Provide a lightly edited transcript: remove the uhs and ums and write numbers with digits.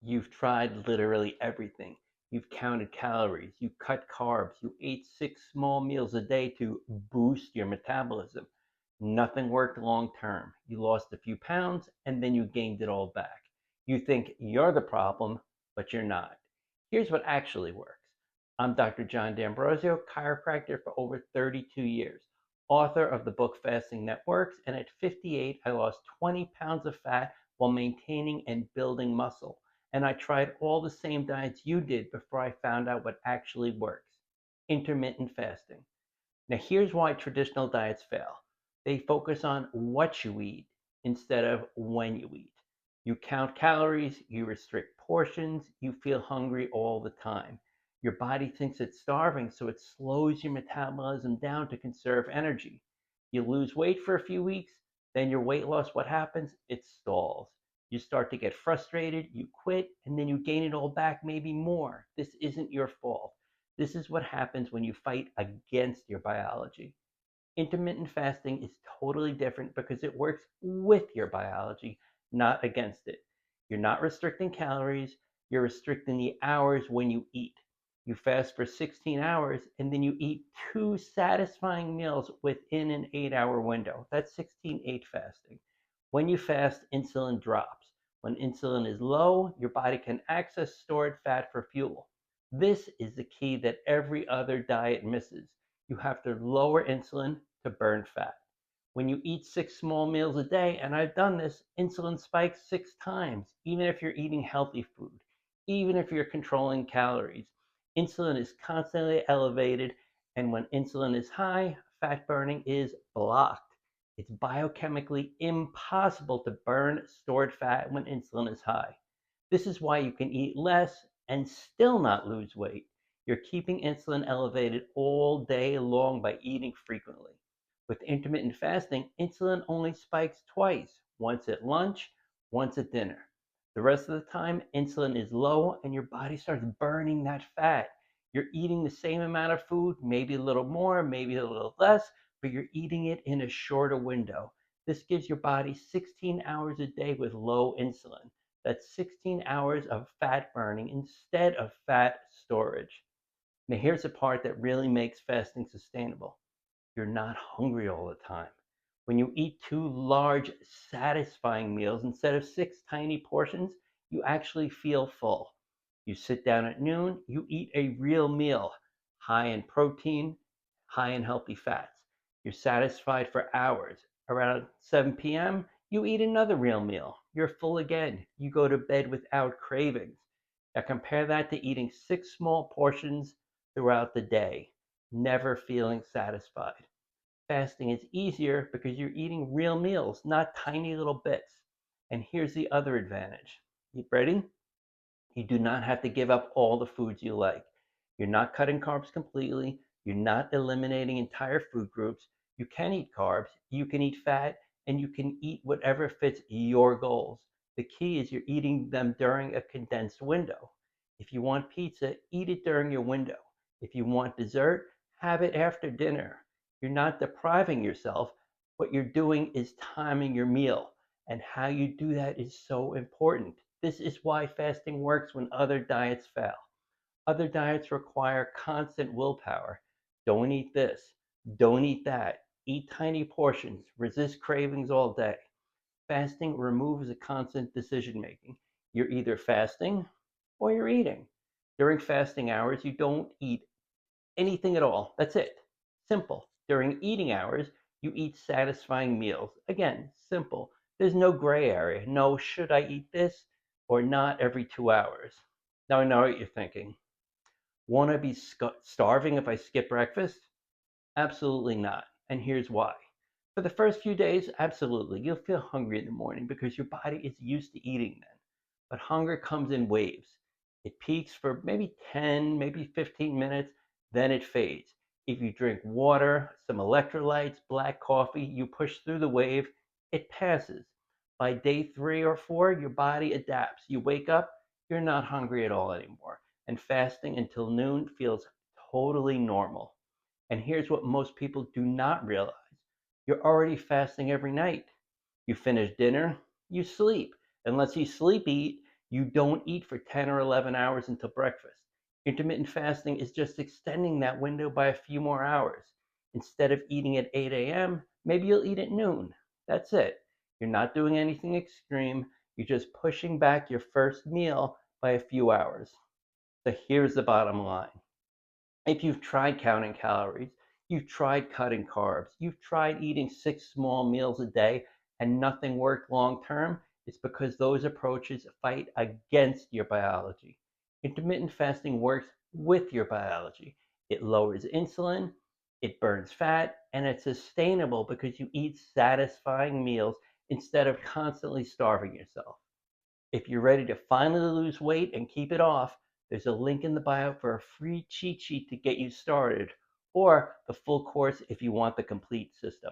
You've tried literally everything. You've counted calories, you cut carbs, you ate 6 small meals a day to boost your metabolism. Nothing worked long term. You lost a few pounds and then you gained it all back. You think you're the problem, but you're not. Here's what actually works. I'm Dr. John D'Ambrosio, chiropractor for over 32 years, author of the book Fasting That Works, and at 58, I lost 20 pounds of fat while maintaining and building muscle. And I tried all the same diets you did before I found out what actually works: intermittent fasting. Now, here's why traditional diets fail: they focus on what you eat instead of when you eat. You count calories, you restrict portions, you feel hungry all the time. Your body thinks it's starving, so it slows your metabolism down to conserve energy. You lose weight for a few weeks, then your weight loss, what happens? It stalls. You start to get frustrated, you quit, and then you gain it all back, maybe more. This isn't your fault. This is what happens when you fight against your biology. Intermittent fasting is totally different because it works with your biology, not against it. You're not restricting calories, you're restricting the hours when you eat. You fast for 16 hours and then you eat two satisfying meals within an 8-hour window. That's 16-8 fasting. When you fast, insulin drops. When insulin is low, your body can access stored fat for fuel. This is the key that every other diet misses. You have to lower insulin to burn fat. When you eat 6 small meals a day, and I've done this, insulin spikes 6 times, even if you're eating healthy food, even if you're controlling calories. Insulin is constantly elevated, and when insulin is high, fat burning is blocked. It's biochemically impossible to burn stored fat when insulin is high. This is why you can eat less and still not lose weight. You're keeping insulin elevated all day long by eating frequently. With intermittent fasting, insulin only spikes twice: once at lunch, once at dinner. The rest of the time, insulin is low and your body starts burning that fat. You're eating the same amount of food, maybe a little more, maybe a little less, but you're eating it in a shorter window. This gives your body 16 hours a day with low insulin. That's 16 hours of fat burning instead of fat storage. Now, here's the part that really makes fasting sustainable: you're not hungry all the time. When you eat two large, satisfying meals instead of 6 tiny portions, you actually feel full. You sit down at noon, you eat a real meal, high in protein, high in healthy fats. You're satisfied for hours. Around 7 p.m., you eat another real meal. You're full again. You go to bed without cravings. Now compare that to eating 6 small portions throughout the day, never feeling satisfied. Fasting is easier because you're eating real meals, not tiny little bits. And here's the other advantage. You ready? You do not have to give up all the foods you like. You're not cutting carbs completely. You're not eliminating entire food groups. You can eat carbs, you can eat fat, and you can eat whatever fits your goals. The key is you're eating them during a condensed window. If you want pizza, eat it during your window. If you want dessert, have it after dinner. You're not depriving yourself. What you're doing is timing your meal. And how you do that is so important. This is why fasting works when other diets fail. Other diets require constant willpower. Don't eat this. Don't eat that. Eat tiny portions. Resist cravings all day. Fasting removes the constant decision making. You're either fasting or you're eating. During fasting hours, you don't eat anything at all. That's it. Simple. During eating hours, you eat satisfying meals. Again, simple. There's no gray area. No, should I eat this or not every 2 hours? Now I know what you're thinking. Won't I be starving if I skip breakfast? Absolutely not. And here's why. For the first few days, absolutely. You'll feel hungry in the morning because your body is used to eating then. But hunger comes in waves. It peaks for maybe 10, maybe 15 minutes, then it fades. If you drink water, some electrolytes, black coffee, you push through the wave, it passes. By day 3 or 4, your body adapts. You wake up, you're not hungry at all anymore. And fasting until noon feels totally normal. And here's what most people do not realize: you're already fasting every night. You finish dinner, you sleep. Unless you sleep eat, You don't eat for 10 or 11 hours until breakfast. Intermittent fasting is just extending that window by a few more hours. Instead of eating at 8 a.m., maybe you'll eat at noon. That's it. You're not doing anything extreme. You're just pushing back your first meal by a few hours. So here's the bottom line. If you've tried counting calories, you've tried cutting carbs, you've tried eating 6 small meals a day and nothing worked long term, it's because those approaches fight against your biology. Intermittent fasting works with your biology. It lowers insulin, it burns fat, and it's sustainable because you eat satisfying meals instead of constantly starving yourself. If you're ready to finally lose weight and keep it off, there's a link in the bio for a free cheat sheet to get you started, or the full course if you want the complete system.